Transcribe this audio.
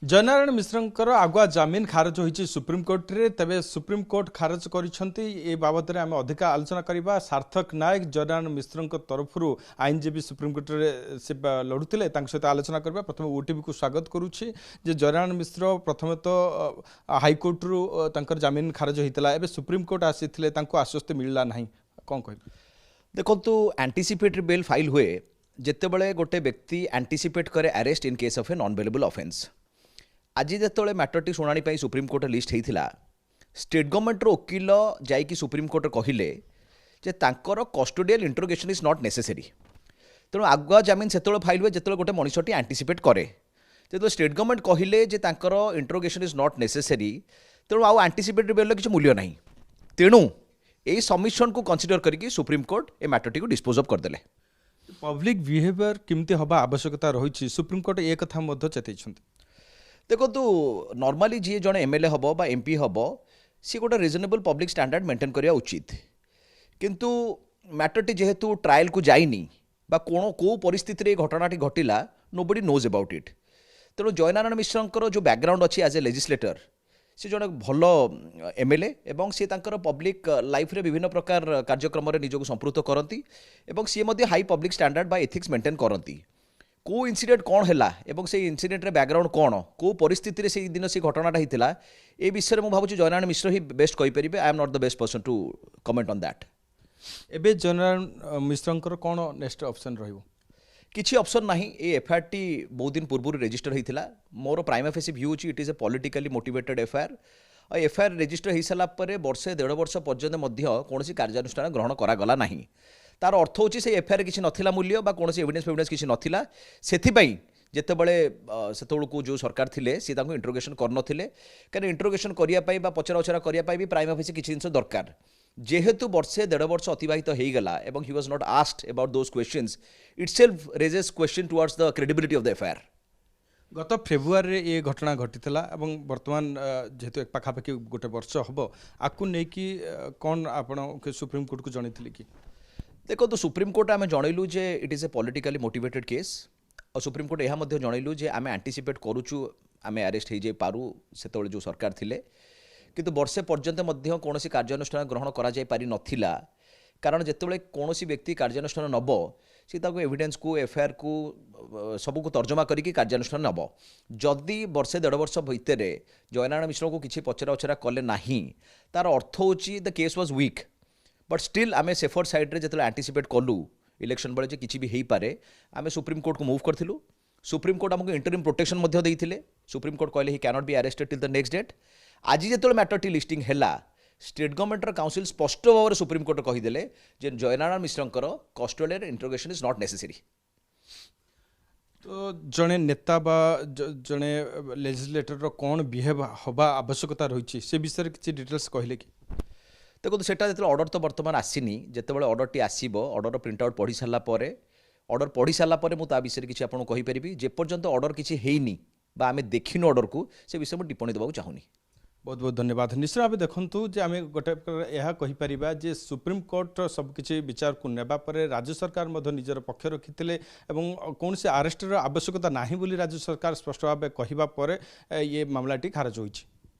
जयनारायण मिश्र आगुआ जमीन खारज होती सुप्रीमकोर्ट रे तेबे सुप्रीमकोर्ट खारज कर बाबद में आम अधिक आलोचना करवा सार्थक नायक जयनारायण मिश्र तरफ आईनजीवी सुप्रीमकोर्ट रे से लड़ुते सहित आलोचना करवा प्रथम ओटीवी को स्वागत करुच्ची जयनारायण मिश्र प्रथम तो हाइकोर्ट रु जमीन खारज होता है सुप्रीमकोर्ट आसी आश्वस्त मिलला ना कौन कह देखो एंटीसिपेटरी बेल फाइल हुए जितेबले गोटे व्यक्ति एंटीसिपेट करे arrest in case of a non bailable offence आज जिते मैटरटी शुणाणी सुप्रीमकोर्ट लिस्ट होता स्टेट गवर्नमेंट वकिल जाकि सुप्रीमकोर्ट कहले custodial interrogation is not necessary तेणु आगुआ जमीन से फाइल हुए जो गोटे मनुष्यटी एंटीसिपेट करे जो स्टेट गवर्नमेंट कहले इंट्रोगेशन इज नॉट नेसेसरी तेणु आउ एंटीसिपेटरी बेल किसी मूल्य ना तेणु यही सबमिशन को कंसीडर करके सुप्रीमकोर्ट ए मैटरटी को डिस्पोज ऑफ करदे पब्लिक बिहेवियर केमती हवा आवश्यकता रही सुप्रीमकोर्ट एक कथा चेतई देखो नॉर्मली जी जड़े एमएलए हम बा एमपी हम सी गोटे रिजनेबल पब्लिक स्टैंडर्ड मेंटेन करवा उचित किंतु मैटरटी जेहेतु ट्रायल को जाइनी बा को परिस्थिति घटनाटी घटिला नोबडी नोज अबाउट इट तेणु जयनारायण मिश्र जो बैकग्राउंड अच्छी एज ए लेजिस्लेटर सी जड़े भल एमएलए एवं सी पब्लिक लाइफ रे विभिन्न प्रकार कार्यक्रम निजक संपृक्त करती सी हाई पब्लिक स्टैंडर्ड बा एथिक्स मेंटेन करती को इनसीडेंट कौन है से इनसीडेंट रे बैकग्राउंड कौन को परिस्थिति से दिन से घटनाटा होता ए विषय में भावुँ जयनारायण मिश्र ही बेस्ट कहींपर I am not the best person to comment on that एबे जयनारायण मिश्र कौन नेक्स्ट ऑप्शन रहिबो किसी ऑप्शन नहीं ये एफआईआर टी बहुत दिन पूर्व रजिस्टर होता मोर प्राइमा फेसी व्यू अच्छी it is a politically motivated FIR और एफआईआर रजिस्टर हो सारापर वर्षे 1.5 वर्ष पर्यंत कौन कार्यानुष्ठान ग्रहण करागला ना तार अर्थ होची से एफआईआर किसी नथिला मूल्य बा कौन एविडेंस फेविडेंस किसी नथिला सेथिबाई जेतेबेले सेतबेलू जो सरकार थिले सी तांको इंट्रोगेशन करनथिले कारण इंट्रोगेशन करिया पाई बा पचरा उचरा करिया पाई भी प्राइमा फेसी किसी जिनस दरकार जेहेतु वर्षे 1.5 वर्ष अतिबाहित हो गला एवं he was not asked about those questions itself raises question towards the credibility of the FIR गत फेब्रुआरी ये घटना घटीला और बर्तमान जेहेतु एक पाखापाखि गोटे वर्ष हम आपको लेकिन कौन आप सुप्रीमकोर्ट को जनई कि देखो तो सुप्रीमकोर्ट आम जनइलु जे it is a politically motivated case और सुप्रीमकोर्ट यह जनइलु जे आम एंटीसिपेट करुचु आम अरेस्ट हो पारू से जो सरकार थिले किंतु वर्षे पर्यंत कौन कार्यानुष्ठान ग्रहण कर नथिला कारण जितेबाला कौन व्यक्ति कार्यानुष्ठान नब सी एविडेंस को एफआईआर को सबको तर्जमा करके कार्यानुष्ठान नब जदि वर्षे 1.5 वर्ष भितर जयनारायण मिश्र को किसी पचरा उचरा कले ना तार अर्थ होची the case was weak but still am safer साइड्रे जो एंटीसिपेट कलु इलेक्शन बेले किसी भी हो पारे आम सुप्रीमकोर्ट को मूव करूँ सुप्रीमकोर्ट आमको इंटरिम प्रोटेक्शन देते सुप्रीमकोर्ट कहले he cannot be arrested till the next date आज जो मैटरटी लिस्टिंग है स्टेट गवर्नमेंट काउंसिल स्पष्ट भाव में सुप्रीमकोर्ट कहीदेले जे Jayanarayan Mishra custodial interrogation is not necessary तो जड़े नेता बा जड़े लेजिस्लेटर कौन बिहेव हवा आवश्यकता रही से विषय किसी डिटेल्स कहले कि देखो तो सेटा जो ऑर्डर तो बर्तमान आसीनी जितेबाला ऑर्डर टी आसो ऑर्डर प्रिंट आउट पढ़ी सारापर ऑर्डर पढ़ी सारापर मुझे विषय किसी आपको कहीपरि जेपर्यंत ऑर्डर किसी हैनी बा आम देखिनु ऑर्डर को से विषय में टिप्पणी देवाक चाहूनी बहुत बहुत धन्यवाद निश्चित भाव देखु जे आम गोटे यह कहीपर जे सुप्रीमकोर्ट सबकि विचार को नेबा परे राज्य सरकार निजर पक्ष रखी कौन से आरेस्टर आवश्यकता ना बोली राज्य सरकार स्पष्ट भाव कहवा ये मामलाटी खारज होइछि।